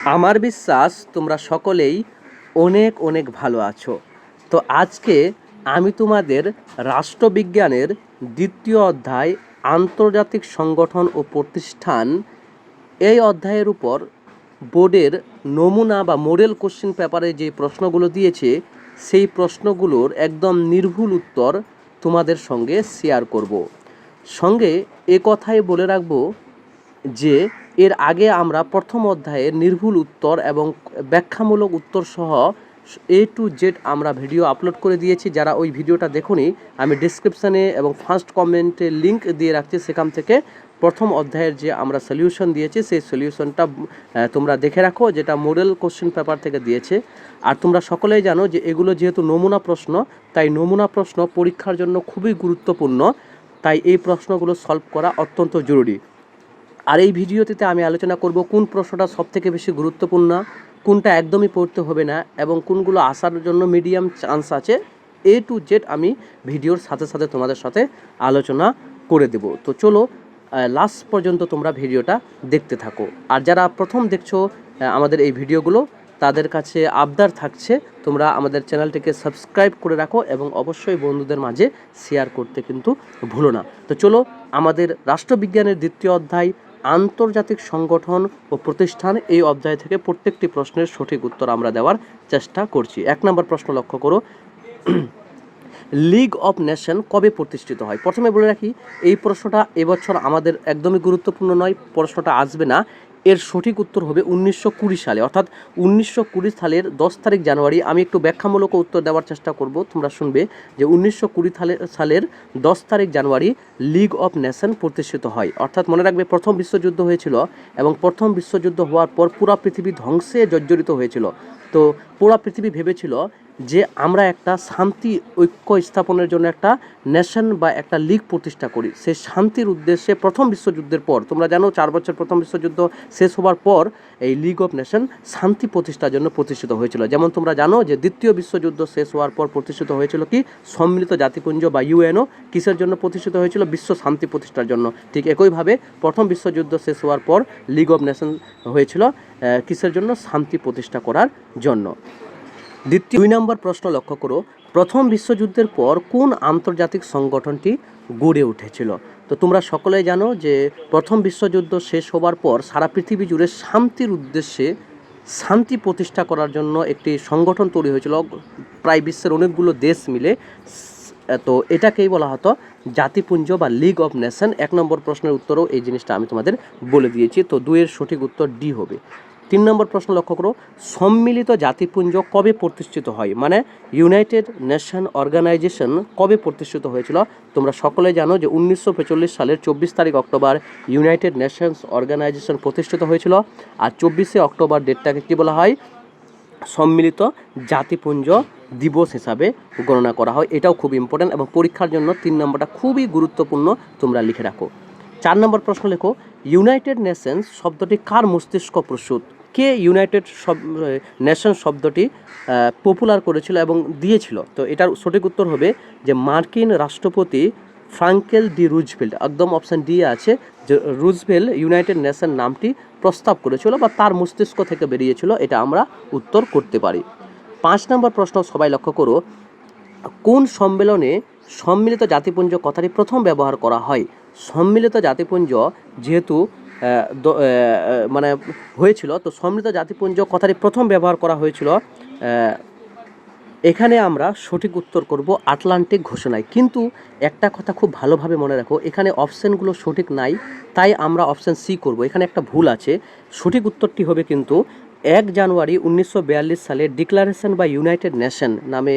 আমার বিশ্বাস তোমরা সকলেই অনেক অনেক ভালো আছো। তো আজকে আমি তোমাদের রাষ্ট্রবিজ্ঞানের দ্বিতীয় অধ্যায় আন্তর্জাতিক সংগঠন ও প্রতিষ্ঠান এই অধ্যায়ের উপর বোর্ডের নমুনা বা মডেল কোশ্চেন পেপারে যে প্রশ্নগুলো দিয়েছে সেই প্রশ্নগুলোর একদম নির্ভুল উত্তর তোমাদের সঙ্গে শেয়ার করব। সঙ্গে এ কথাই বলে রাখবো যে এর আগে আমরা প্রথম অধ্যায়ের নির্ভুল উত্তর এবং ব্যাখ্যামূলক উত্তর সহ A to Z আমরা ভিডিও আপলোড করে দিয়েছি। যারা ওই ভিডিওটা দেখোনি, আমি ডিসক্রিপশানে এবং ফার্স্ট কমেন্টে লিঙ্ক দিয়ে রাখছি, সেখান থেকে প্রথম অধ্যায়ের যে আমরা সলিউশন দিয়েছি সেই সলিউশনটা তোমরা দেখে রাখো, যেটা মডেল কোশ্চেন পেপার থেকে দিয়েছে। আর তোমরা সকলেই জানো যে এগুলো যেহেতু নমুনা প্রশ্ন, তাই নমুনা প্রশ্ন পরীক্ষার জন্য খুবই গুরুত্বপূর্ণ, তাই এই প্রশ্নগুলো সলভ করা অত্যন্ত জরুরি। আর এই ভিডিওটিতে আমি আলোচনা করব কোন প্রশ্নটা সবথেকে বেশি গুরুত্বপূর্ণ, কোনটা একদমই পড়তে হবে না এবং কোনগুলো আসার জন্য মিডিয়াম চান্স আছে। A to Z আমি ভিডিওর সাথে সাথে তোমাদের সাথে আলোচনা করে দেব। তো চলো লাস্ট পর্যন্ত তোমরা ভিডিওটা দেখতে থাকো। আর যারা প্রথম দেখছো আমাদের এই ভিডিওগুলো, তাদের কাছে আবদার থাকছে তোমরা আমাদের চ্যানেলটিকে সাবস্ক্রাইব করে রাখো এবং অবশ্যই বন্ধুদের মাঝে শেয়ার করতে কিন্তু ভুলো না। তো চলো আমাদের রাষ্ট্রবিজ্ঞানের দ্বিতীয় অধ্যায় আন্তর্জাতিক সংগঠন ও প্রতিষ্ঠান এই অধ্যায় থেকে প্রত্যেকটি প্রশ্নের সঠিক উত্তর আমরা দেওয়ার চেষ্টা করছি। 1 নম্বর প্রশ্ন লক্ষ্য করো, লিগ অফ নেশন কবে প্রতিষ্ঠিত হয়? প্রথমে বলে রাখি, এই প্রশ্নটা এবছর আমাদের একদমই গুরুত্বপূর্ণ নয়, প্রশ্নটা আসবে না। এর সঠিক উত্তর হবে 1920 সালে, অর্থাৎ 1920 সালের 10 তারিখ জানুয়ারি। আমি একটু ব্যাখ্যামূলক উত্তর দেওয়ার চেষ্টা করব, তোমরা শুনবে যে 1920 সালের 10 তারিখ জানুয়ারি লিগ অফ নেশন প্রতিষ্ঠিত হয়। অর্থাৎ মনে রাখবে, প্রথম বিশ্বযুদ্ধ হয়েছিল এবং প্রথম বিশ্বযুদ্ধ হওয়ার পর পুরো পৃথিবী ধ্বংসে জর্জরিত হয়েছিল। তো পুরো পৃথিবী ভেবেছিল যে আমরা একটা শান্তি ঐক্য স্থাপনের জন্য একটা নেশন বা একটা লিগ প্রতিষ্ঠা করি। সেই শান্তির উদ্দেশ্যে প্রথম বিশ্বযুদ্ধের পর, তোমরা জানো 4 বছর প্রথম বিশ্বযুদ্ধ শেষ হওয়ার পর এই লিগ অফ নেশন শান্তি প্রতিষ্ঠার জন্য প্রতিষ্ঠিত হয়েছিল। যেমন তোমরা জানো যে দ্বিতীয় বিশ্বযুদ্ধ শেষ হওয়ার পর প্রতিষ্ঠিত হয়েছিল কি, সম্মিলিত জাতিপুঞ্জ বা ইউএনও। কিসের জন্য প্রতিষ্ঠিত হয়েছিল? বিশ্ব শান্তি প্রতিষ্ঠার জন্য। ঠিক একইভাবে প্রথম বিশ্বযুদ্ধ শেষ হওয়ার পর লিগ অফ নেশন হয়েছিল কিসের জন্য? শান্তি প্রতিষ্ঠা করার জন্য। 2 নম্বর প্রশ্ন লক্ষ্য করো, প্রথম বিশ্বযুদ্ধের পর কোন আন্তর্জাতিক সংগঠনটি গড়ে উঠেছিল? তো তোমরা সকলেই জানো যে প্রথম বিশ্বযুদ্ধ শেষ হবার পর সারা পৃথিবী জুড়ে শান্তির উদ্দেশ্যে শান্তি প্রতিষ্ঠা করার জন্য একটি সংগঠন তৈরি হয়েছিল, প্রায় বিশ্বের অনেকগুলো দেশ মিলে। তো এটাকেই বলা হতো জাতিপুঞ্জ বা লিগ অফ নেশন। 1 নম্বর প্রশ্নের উত্তরও এই জিনিসটা আমি তোমাদের বলে দিয়েছি। তো 2 এর সঠিক উত্তর ডি হবে। 3 নম্বর প্রশ্ন লক্ষ্য করো, সম্মিলিত জাতিপুঞ্জ কবে প্রতিষ্ঠিত হয়? মানে ইউনাইটেড নেশন অর্গানাইজেশন কবে প্রতিষ্ঠিত হয়েছিল? তোমরা সকলে জানো যে 1945 সালের 24 তারিখ অক্টোবর ইউনাইটেড নেশনস অর্গানাইজেশন প্রতিষ্ঠিত হয়েছিল। আর 24শে অক্টোবর ডেটটাকে কী বলা হয়? সম্মিলিত জাতিপুঞ্জ দিবস হিসাবে গণনা করা হয়। এটাও খুব ইম্পর্ট্যান্ট এবং পরীক্ষার জন্য 3 নম্বরটা খুবই গুরুত্বপূর্ণ, তোমরা লিখে রাখো। 4 নম্বর প্রশ্ন লেখো, ইউনাইটেড নেশনস শব্দটি কার মস্তিষ্ক প্রসূত? কে ইউনাইটেড নেশন শব্দটি পপুলার করেছিল এবং দিয়েছিল? তো এটার সঠিক উত্তর হবে যে মার্কিন রাষ্ট্রপতি ফ্রাঙ্কেল ডি রুজভেল্ট। একদম অপশান ডি আছে, যে রুজভেল্ট ইউনাইটেড নেশন নামটি প্রস্তাব করেছিল বা তার মস্তিষ্ক থেকে বেরিয়েছিল, এটা আমরা উত্তর করতে পারি। 5 নম্বর প্রশ্ন সবাই লক্ষ্য করো, কোন সম্মেলনে সম্মিলিত জাতিপুঞ্জ কথাটি প্রথম ব্যবহার করা হয়? সম্মিলিত জাতিপুঞ্জ যেহেতু মানে হয়েছিল, তো সম্মিলিত জাতিপুঞ্জ কথাটি প্রথম ব্যবহার করা হয়েছিল, এখানে আমরা সঠিক উত্তর করব আটলান্টিক ঘোষণায়। কিন্তু একটা কথা খুব ভালোভাবে মনে রাখো, এখানে অপশানগুলো সঠিক নাই, তাই আমরা অপশান সি করব। এখানে একটা ভুল আছে, সঠিক উত্তরটি হবে কিন্তু 1 জানুয়ারি 1942 সালে ডিক্লারেশন বা ইউনাইটেড নেশন নামে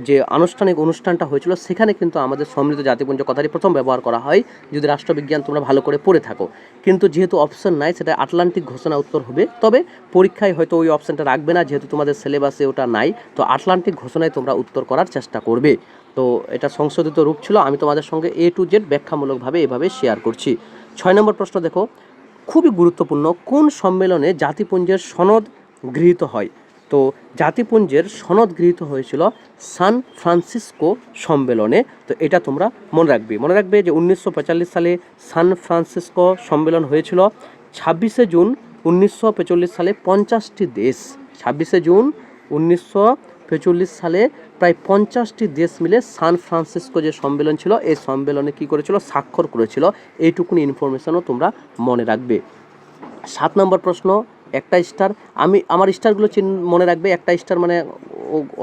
যে আনুষ্ঠানিক অনুষ্ঠানটা হয়েছিল, সেখানে কিন্তু আমাদের সম্মিলিত জাতিপুঞ্জ কথাটি প্রথম ব্যবহার করা হয়, যদি রাষ্ট্রবিজ্ঞান তোমরা ভালো করে পড়ে থাকো। কিন্তু যেহেতু অপশান নাই, সেটা আটলান্টিক ঘোষণা উত্তর হবে। তবে পরীক্ষায় হয়তো ওই অপশানটা রাখবে না, যেহেতু তোমাদের সিলেবাসে ওটা নাই। তো আটলান্টিক ঘোষণায় তোমরা উত্তর করার চেষ্টা করবে। তো এটা সংশোধিত রূপ ছিল, আমি তোমাদের সঙ্গে A to Z ব্যাখ্যামূলকভাবে এভাবে শেয়ার করছি। 6 নম্বর প্রশ্ন দেখো, খুবই গুরুত্বপূর্ণ, কোন সম্মেলনে জাতিপুঞ্জের সনদ গৃহীত হয়? তো জাতিপুঞ্জের সনদ গৃহীত হয়েছিল সান ফ্রান্সিসকো সম্মেলনে। তো এটা তোমরা মনে রাখবে যে 1945 সালে সান ফ্রান্সিসকো সম্মেলন হয়েছিল। 26শে জুন 1945 সালে 50টি দেশ, 26শে জুন 1945 সালে প্রায় 50টি দেশ মিলে সান ফ্রান্সিসকো যে সম্মেলন ছিল, এই সম্মেলনে কী করেছিল, স্বাক্ষর করেছিল। এইটুকুনি ইনফরমেশনও তোমরা মনে রাখবে। 7 নম্বর প্রশ্ন, একটা স্টার, আমার স্টারগুলো মনে রাখবে। একটা স্টার মানে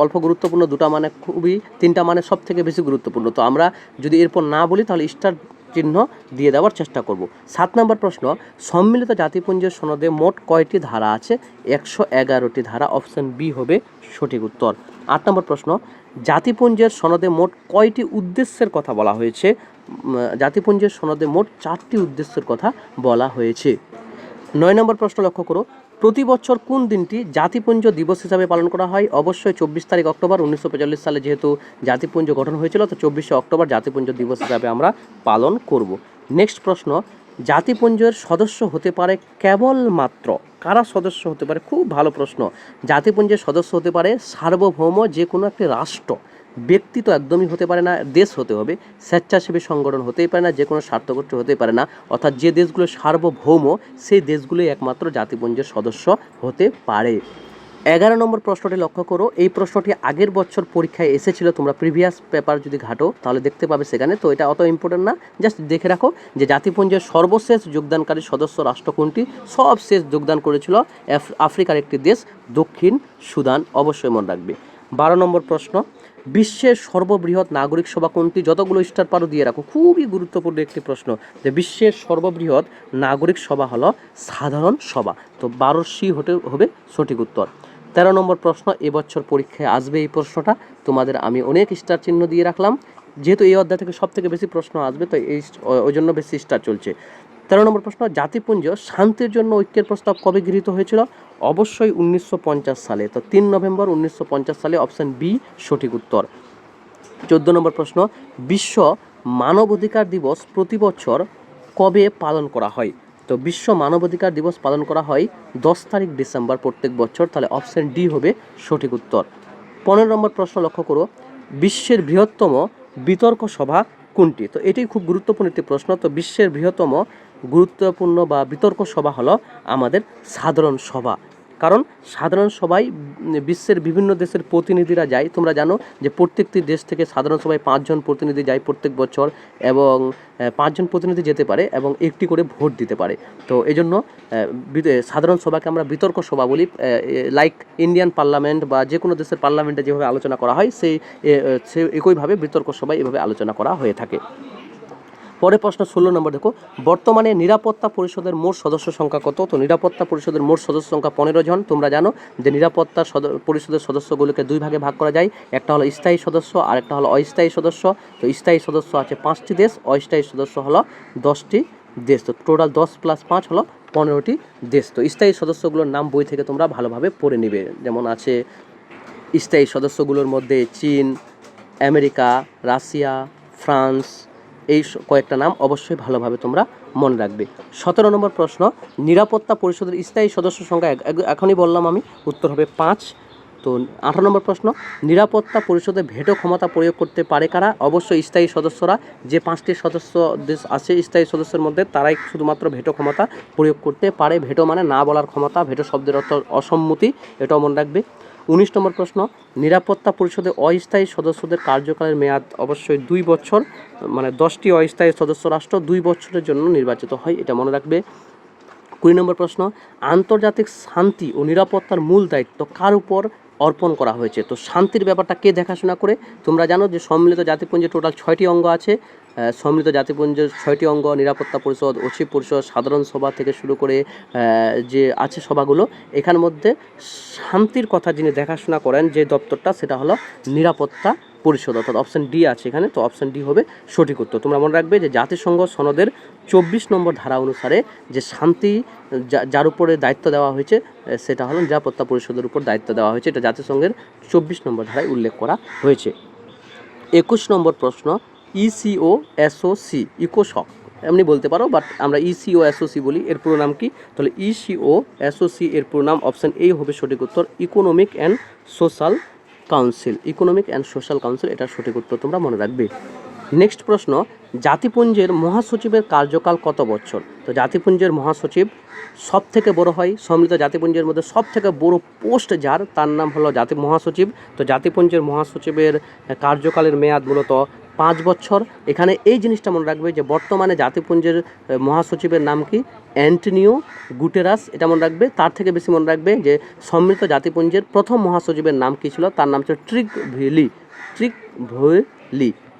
অল্প গুরুত্বপূর্ণ, দুটা মানে খুবই, তিনটা মানে সব থেকে বেশি গুরুত্বপূর্ণ। তো আমরা যদি এরপর না বলি তাহলে স্টার চিহ্ন দিয়ে দেওয়ার চেষ্টা করব। 7 নম্বর প্রশ্ন, সম্মিলিত জাতিপুঞ্জের সনদে মোট কয়টি ধারা আছে? 111টি ধারা, অপশন বি হবে সঠিক উত্তর। 8 নম্বর প্রশ্ন, জাতিপুঞ্জের সনদে মোট কয়টি উদ্দেশ্যের কথা বলা হয়েছে? জাতিপুঞ্জের সনদে মোট 4টি উদ্দেশ্যের কথা বলা হয়েছে। 9 নম্বর প্রশ্ন লক্ষ্য করো, প্রতি বছর কোন দিনটি জাতিপুঞ্জ দিবস হিসাবে পালন করা হয়? অবশ্যই 24 তারিখ অক্টোবর। 1945 সালে যেহেতু জাতিপুঞ্জ গঠন হয়েছিল, তো 24শে অক্টোবর জাতিপুঞ্জ দিবস হিসাবে আমরা পালন করব। নেক্সট প্রশ্ন, জাতিপুঞ্জের সদস্য হতে পারে কেবলমাত্র কারা সদস্য হতে পারে? খুব ভালো প্রশ্ন। জাতিপুঞ্জের সদস্য হতে পারে সার্বভৌম যে কোনো একটি রাষ্ট্র, ব্যক্তি তো একদমই হতে পারে না, দেশ হতে হবে। স্বেচ্ছাসেবী সংগঠন হতেই পারে না, যে কোনো স্বার্থগোষ্ঠী হতেই পারে না। অর্থাৎ যে দেশগুলো সার্বভৌম সেই দেশগুলোই একমাত্র জাতিপুঞ্জের সদস্য হতে পারে। 11 নম্বর প্রশ্নটি লক্ষ্য করো, এই প্রশ্নটি আগের বছর পরীক্ষায় এসেছিল, তোমরা প্রিভিয়াস পেপার যদি ঘাটো তাহলে দেখতে পাবে সেখানে। তো এটা অত ইম্পর্টেন্ট না, জাস্ট দেখে রাখো যে জাতিপুঞ্জের সর্বশেষ যোগদানকারী সদস্য রাষ্ট্র কোনটি? সব শেষ যোগদান করেছিল আফ্রিকার একটি দেশ, দক্ষিণ সুদান, অবশ্যই মনে রাখবে। 12 নম্বর প্রশ্ন, বিশ্বের সর্ববৃহৎ নাগরিক সভা কোনটি? যতগুলো স্টার পারো দিয়ে রাখো, খুবই গুরুত্বপূর্ণ একটি প্রশ্ন, যে বিশ্বের সর্ববৃহৎ নাগরিক সভা হলো সাধারণ সভা। তো 12C হবে সঠিক উত্তর। 13 নম্বর প্রশ্ন, এবছর পরীক্ষায় আসবে এই প্রশ্নটা, তোমাদের আমি অনেক স্টার চিহ্ন দিয়ে রাখলাম, যেহেতু এই অধ্যায় থেকে সব থেকে বেশি প্রশ্ন আসবে, তো ওই জন্য বেশি স্টার চলছে। 13 নম্বর প্রশ্ন, জাতিপুঞ্জ শান্তির জন্য ঐক্যের প্রস্তাব কবে গৃহীত হয়েছিল? অবশ্যই 1950 সালে। তো 3 নভেম্বর 1950 সালে, অপশান বি সঠিক উত্তর। 14 নম্বর প্রশ্ন, বিশ্ব মানবাধিকার দিবস প্রতি বছর কবে পালন করা হয়? তো বিশ্ব মানবাধিকার দিবস পালন করা হয় 10 তারিখ ডিসেম্বর প্রত্যেক বছর, তাহলে অপশান ডি হবে সঠিক উত্তর। 15 নম্বর প্রশ্ন লক্ষ্য করো, বিশ্বের বৃহত্তম বিতর্ক সভা কোনটি? তো এটি খুব গুরুত্বপূর্ণ একটি প্রশ্ন। তো বিশ্বের বৃহত্তম গুরুত্বপূর্ণ বা বিতর্ক সভা হলো আমাদের সাধারণ সভা। কারণ সাধারণ সভায় বিশ্বের বিভিন্ন দেশের প্রতিনিধিরা যায়। তোমরা জানো যে প্রত্যেকটি দেশ থেকে সাধারণ সভায় 5 জন প্রতিনিধি যায় প্রত্যেক বছর, এবং 5 জন প্রতিনিধি যেতে পারে এবং একটি করে ভোট দিতে পারে। তো এই জন্য সাধারণ সভাকে আমরা বিতর্ক সভা বলি। লাইক ইন্ডিয়ান পার্লামেন্ট বা যে কোনো দেশের পার্লামেন্টে যেভাবে আলোচনা করা হয়, সেই একইভাবে বিতর্ক সভায় এভাবে আলোচনা করা হয়ে থাকে। পরের প্রশ্ন 16 নম্বর দেখো, বর্তমানে নিরাপত্তা পরিষদের মোট সদস্য সংখ্যা কত? তো নিরাপত্তা পরিষদের মোট সদস্য সংখ্যা 15 জন। তোমরা জানো যে নিরাপত্তা পরিষদের সদস্যগুলোকে 2 ভাগে ভাগ করা যায়, একটা হলো স্থায়ী সদস্য আর একটা হলো অস্থায়ী সদস্য। তো স্থায়ী সদস্য আছে 5টি দেশ, অস্থায়ী সদস্য হলো 10টি দেশ। তো টোটাল 10 + 5 হলো 15টি দেশ। তো স্থায়ী সদস্যগুলোর নাম বই থেকে তোমরা ভালোভাবে পড়ে নেবে। যেমন আছে স্থায়ী সদস্যগুলোর মধ্যে চীন, আমেরিকা, রাশিয়া, ফ্রান্স, এই কয়েকটা নাম অবশ্যই ভালোভাবে তোমরা মনে রাখবে। 17 নম্বর প্রশ্ন, নিরাপত্তা পরিষদের স্থায়ী সদস্য সংখ্যা এখনই বললাম আমি, উত্তর হবে 5। তো 18 নম্বর প্রশ্ন, নিরাপত্তা পরিষদে ভেটো ক্ষমতা প্রয়োগ করতে পারে কারা? অবশ্যই স্থায়ী সদস্যরা। যে 5টি সদস্য দেশ আছে স্থায়ী সদস্যের মধ্যে, তারাই শুধুমাত্র ভেটো ক্ষমতা প্রয়োগ করতে পারে। ভেটো মানে না বলার ক্ষমতা, ভেটো শব্দের অর্থ অসম্মতি, এটাও মনে রাখবে। 19 নম্বর প্রশ্ন, নিরাপত্তা পরিষদে অস্থায়ী সদস্যদের কার্যকালের মেয়াদ অবশ্যই 2 বছর, মানে 10টি অস্থায়ী সদস্য রাষ্ট্র 2 বছরের জন্য নির্বাচিত হয়, এটা মনে রাখবে। 20 নম্বর প্রশ্ন, আন্তর্জাতিক শান্তি ও নিরাপত্তার মূল দায়িত্ব কার উপর অর্পণ করা হয়েছে? তো শান্তির ব্যাপারটা কে দেখাশোনা করে? তোমরা জানো যে সম্মিলিত জাতিপুঞ্জের টোটাল 6টি অঙ্গ আছে। সম্মিলিত জাতিপুঞ্জের 6টি অঙ্গ, নিরাপত্তা পরিষদ, সচিব পরিষদ, সাধারণ সভা থেকে শুরু করে যে আছে সভাগুলো, এখান মধ্যে শান্তির কথা যিনি দেখাশোনা করেন যে দপ্তরটা, সেটা হলো নিরাপত্তা পরিষদ, অর্থাৎ অপশান ডি আছে এখানে। তো অপশান ডি হবে সঠিক উত্তর। তোমরা মনে রাখবে যে জাতিসংঘ সনদের 24 নম্বর ধারা অনুসারে যে শান্তি যার উপরে দায়িত্ব দেওয়া হয়েছে, সেটা হলো নিরাপত্তা পরিষদের উপর দায়িত্ব দেওয়া হয়েছে। এটা জাতিসংঘের 24 নম্বর ধারায় উল্লেখ করা হয়েছে। 21 নম্বর প্রশ্ন, ইসিও এসওসি, ইকোসক এমনি বলতে পারো, বাট আমরা ইসিও এসওসি বলি, এর পুরো নাম কি? তাহলে ইসিও এসওসি এর পুরো নাম অপশান এ হবে সঠিক উত্তর, economic and social council. Economic and social council, এটা সঠিক উত্তর তোমরা মনে রাখবে। নেক্সট প্রশ্ন, জাতিপুঞ্জের মহাসচিবের কার্যকাল কত বছর? তো জাতিপুঞ্জের মহাসচিব সব থেকে বড় হয়, সম্মিলিত জাতিপুঞ্জের মধ্যে সব থেকে বড় পোস্ট যার, তার নাম হলো মহাসচিব। তো জাতিপুঞ্জের মহাসচিবের কার্যকালের মেয়াদ মূলত 5 বছর। এখানে এই জিনিসটা মনে রাখবে যে বর্তমানে জাতিপুঞ্জের মহাসচিবের নাম কি? অ্যান্টনিও গুটেরাস, এটা মনে রাখবে। তার থেকে বেশি মনে রাখবে যে সম্মিলিত জাতিপুঞ্জের প্রথম মহাসচিবের নাম কী ছিল, তার নাম ছিল ট্রিগভেলি।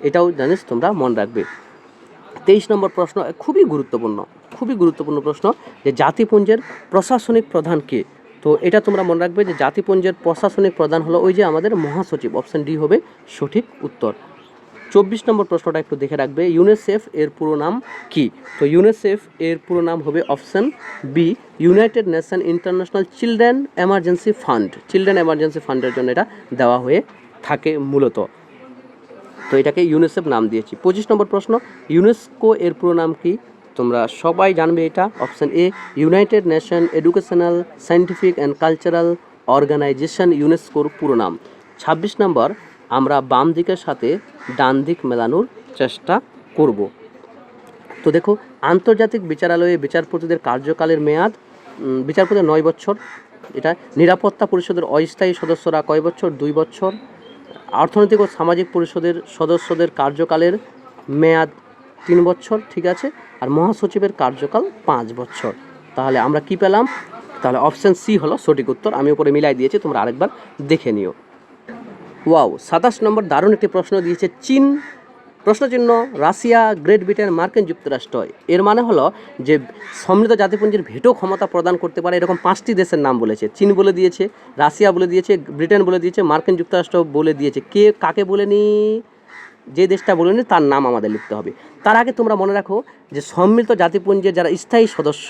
এটাও জানিস তোমরা মনে রাখবে। 23 নম্বর প্রশ্ন খুবই গুরুত্বপূর্ণ প্রশ্ন, যে জাতিপুঞ্জের প্রশাসনিক প্রধান কে? তো এটা তোমরা মনে রাখবে যে জাতিপুঞ্জের প্রশাসনিক প্রধান হলো ওই যে আমাদের মহাসচিব। অপশন ডি হবে সঠিক উত্তর। 24 নম্বর প্রশ্নটা একটু দেখে রাখবে, ইউনিসেফ এর পুরো নাম কি? তো ইউনিসেফ এর পুরো নাম হবে option B, united nation international children emergency fund. Children emergency ফান্ডের জন্য এটা দেওয়া হয়ে থাকে মূলত, তো এটাকে ইউনিসেফ নাম দিয়েছি। 25 নম্বর প্রশ্ন, ইউনেস্কো এর পুরো নাম কি? তোমরা সবাই জানবে এটা। Option A, united nation educational scientific and cultural organisation, ইউনেস্কোর পুরো নাম। 26 নম্বর, আমরা বাম দিকের সাথে ডান দিক মেলানোর চেষ্টা করব। তো দেখো, আন্তর্জাতিক বিচারালয়ে বিচারপতিদের কার্যকালের মেয়াদ, বিচারপতি 9 বছর। এটা নিরাপত্তা পরিষদের অস্থায়ী সদস্যরা কয় বছর? 2 বছর। অর্থনৈতিক ও সামাজিক পরিষদের সদস্যদের কার্যকালের মেয়াদ 3 বছর, ঠিক আছে। আর মহাসচিবের কার্যকাল 5 বছর। তাহলে আমরা কি পেলাম? তাহলে অপশান সি হলো সঠিক উত্তর। আমি উপরে মিলাই দিয়েছি, তোমরা আরেকবার দেখে নিও। ওয়াও, 27 নম্বর দারুণ একটি প্রশ্ন দিয়েছে। চীন প্রশ্নচিহ্ন, রাশিয়া, গ্রেট ব্রিটেন, মার্কিন যুক্তরাষ্ট্র। এর মানে হলো যে সম্মিলিত জাতিপুঞ্জের ভেটো ক্ষমতা প্রদান করতে পারে এরকম 5টি দেশের নাম বলেছে। চীন বলে দিয়েছে, রাশিয়া বলে দিয়েছে, ব্রিটেন বলে দিয়েছে, মার্কিন যুক্তরাষ্ট্র বলে দিয়েছে। কে কাকে বলেনি? যে দেশটা বলেনি তার নাম আমাদের লিখতে হবে। তার আগে তোমরা মনে রাখো যে সম্মিলিত জাতিপুঞ্জের যারা স্থায়ী সদস্য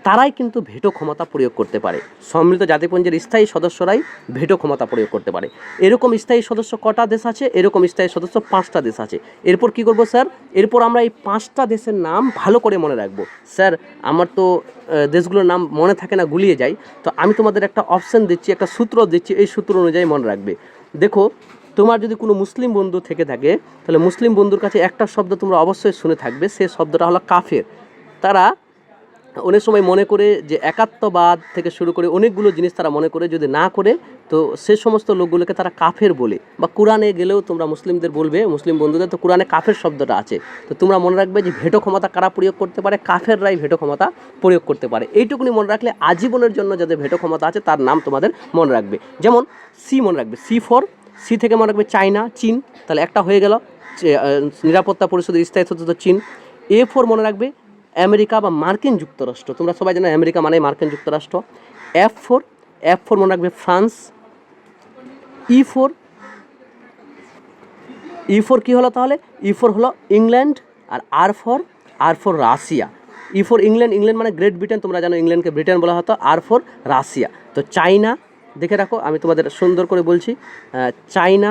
তারাই কিন্তু ভেটো ক্ষমতা প্রয়োগ করতে পারে। সম্মিলিত জাতিপুঞ্জের স্থায়ী সদস্যরাই ভেটো ক্ষমতা প্রয়োগ করতে পারে। এরকম স্থায়ী সদস্য কটা দেশ আছে? এরকম স্থায়ী সদস্য 5টা দেশ আছে। এরপর কি করব স্যার? এরপর আমরা এই 5টা দেশের নাম ভালো করে মনে রাখবো। স্যার আমার তো দেশগুলোর নাম মনে থাকে না, গুলিয়ে যায়। তো আমি তোমাদের একটা অপশান দিচ্ছি, একটা সূত্র দিচ্ছি, এই সূত্র অনুযায়ী মনে রাখবে। দেখো, তোমার যদি কোনো মুসলিম বন্ধু থেকে থাকে তাহলে মুসলিম বন্ধুর কাছে একটা শব্দ তোমরা অবশ্যই শুনে থাকবে, সে শব্দটা হলো কাফের। তারা অনেক সময় মনে করে যে একাত্মবাদ থেকে শুরু করে অনেকগুলো জিনিস তারা মনে করে, যদি না করে তো সে সমস্ত লোকগুলোকে তারা কাফের বলে। বা কোরআনে গেলেও তোমরা মুসলিমদের বলবে, মুসলিম বন্ধুদের, তো কোরআনে কাফের শব্দটা আছে। তো তোমরা মনে রাখবে যে ভেটো ক্ষমতা কারা প্রয়োগ করতে পারে? কাফেররাই ভেটো ক্ষমতা প্রয়োগ করতে পারে। এইটুকুনি মনে রাখলে আজীবনের জন্য যাদের ভেটো ক্ষমতা আছে তার নাম তোমাদের মনে রাখবে। যেমন সি মনে রাখবে, সি থেকে মনে রাখবে চায়না, চীন, তাহলে একটা হয়ে গেল। নিরাপত্তা পরিষদের স্থায়ী সদস্য চীন। A4 মনে রাখবে আমেরিকা বা মার্কিন যুক্তরাষ্ট্র, তোমরা সবাই জানো আমেরিকা মানে মার্কিন যুক্তরাষ্ট্র। F4 মনে রাখবে ফ্রান্স। E4 কী হলো তাহলে? E4 হলো ইংল্যান্ড। আর R4 রাশিয়া। E4 ইংল্যান্ড মানে গ্রেট ব্রিটেন, তোমরা জানো ইংল্যান্ডকে ব্রিটেন বলা হতো। R4 Russia. তো চায়না দেখে রাখো, আমি তোমাদের সুন্দর করে বলছি। চায়না,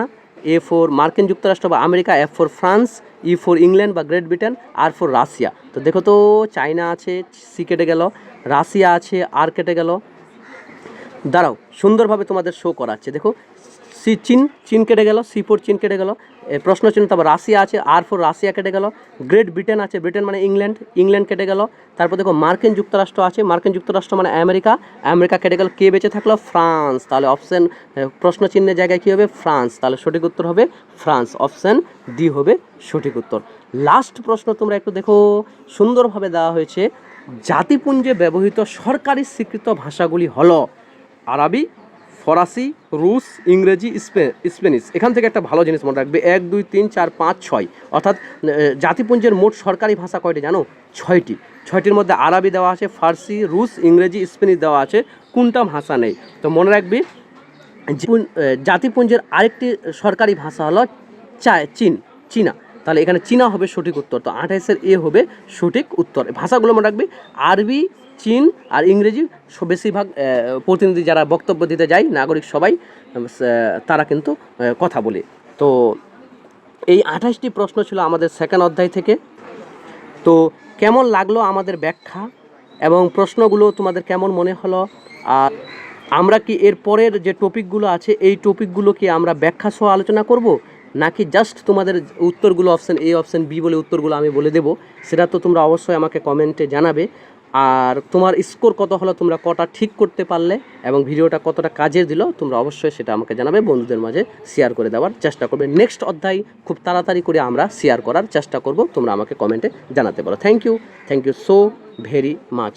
A4 মার্কিন যুক্তরাষ্ট্র বা America, F4 France, E4 England বা গ্রেট ব্রিটেন, R4 রাশিয়া। তো দেখো তো, চায়না আছে, সি কেটে গেল, রাশিয়া আছে, আর কেটে গেল। দাঁড়াও, সুন্দরভাবে তোমাদের শো করাচ্ছে। দেখো, চীন কেটে গেল, C4 চীন কেটে গেল, প্রশ্ন চিহ্ন, তারপর রাশিয়া আছে, R4 রাশিয়া কেটে গেল। গ্রেট ব্রিটেন আছে, ব্রিটেন মানে ইংল্যান্ড কেটে গেল। তারপর দেখো মার্কিন যুক্তরাষ্ট্র আছে, মার্কিন যুক্তরাষ্ট্র মানে আমেরিকা কেটে গেল। কে বেঁচে থাকলো? ফ্রান্স। তাহলে অপশান প্রশ্ন চিহ্নের জায়গায় কী হবে? ফ্রান্স। তাহলে সঠিক উত্তর হবে ফ্রান্স। অপশান ডি হবে সঠিক উত্তর। লাস্ট প্রশ্ন তোমরা একটু দেখো, সুন্দরভাবে দেওয়া হয়েছে। জাতিপুঞ্জে ব্যবহৃত সরকারি স্বীকৃত ভাষাগুলি হলো আরবি, ফরাসি, রুশ, ইংরেজি, স্প্যানিশ। এখান থেকে একটা ভালো জিনিস মনে রাখবে, 1 2 3 4 5 6, অর্থাৎ জাতিপুঞ্জের মোট সরকারি ভাষা কয়টি জানো? 6টি। 6টির মধ্যে আরবি দেওয়া আছে, ফার্সি, রুশ, ইংরেজি, স্প্যানিশ দেওয়া আছে, কোনটা ভাষা নেই? তো মনে রাখবি জাতিপুঞ্জের আরেকটি সরকারি ভাষা হলো চীনা। তাহলে এখানে চীনা হবে সঠিক উত্তর। তো 28-এর এ হবে সঠিক উত্তর। ভাষাগুলো মনে রাখবি, আরবি, চীন আর ইংরেজি। বেশিরভাগ প্রতিনিধি যারা বক্তব্য দিতে যায়, নাগরিক সবাই তারা কিন্তু কথা বলে। তো এই 28টি প্রশ্ন ছিল আমাদের সেকেন্ড অধ্যায় থেকে। তো কেমন লাগলো আমাদের ব্যাখ্যা এবং প্রশ্নগুলো তোমাদের কেমন মনে হলো? আর আমরা কি এর পরের যে টপিকগুলো আছে এই টপিকগুলো কি আমরা ব্যাখ্যা সহ আলোচনা করব, নাকি জাস্ট তোমাদের উত্তরগুলো অপশান এ অপশান বি বলে উত্তরগুলো আমি বলে দেবো, সেটা তো তোমরা অবশ্যই আমাকে কমেন্টে জানাবে। আর তোমার স্কোর কত হলো, তোমরা কটা ঠিক করতে পারলে এবং ভিডিওটা কতটা কাজে দিল, তোমরা অবশ্যই সেটা আমাকে জানাবে, বন্ধুদের মাঝে শেয়ার করে দেওয়ার চেষ্টা করবে। নেক্সট অধ্যায় খুব তাড়াতাড়ি করে আমরা শেয়ার করার চেষ্টা করব, তোমরা আমাকে কমেন্টে জানাতে পারো। Thank you so very much.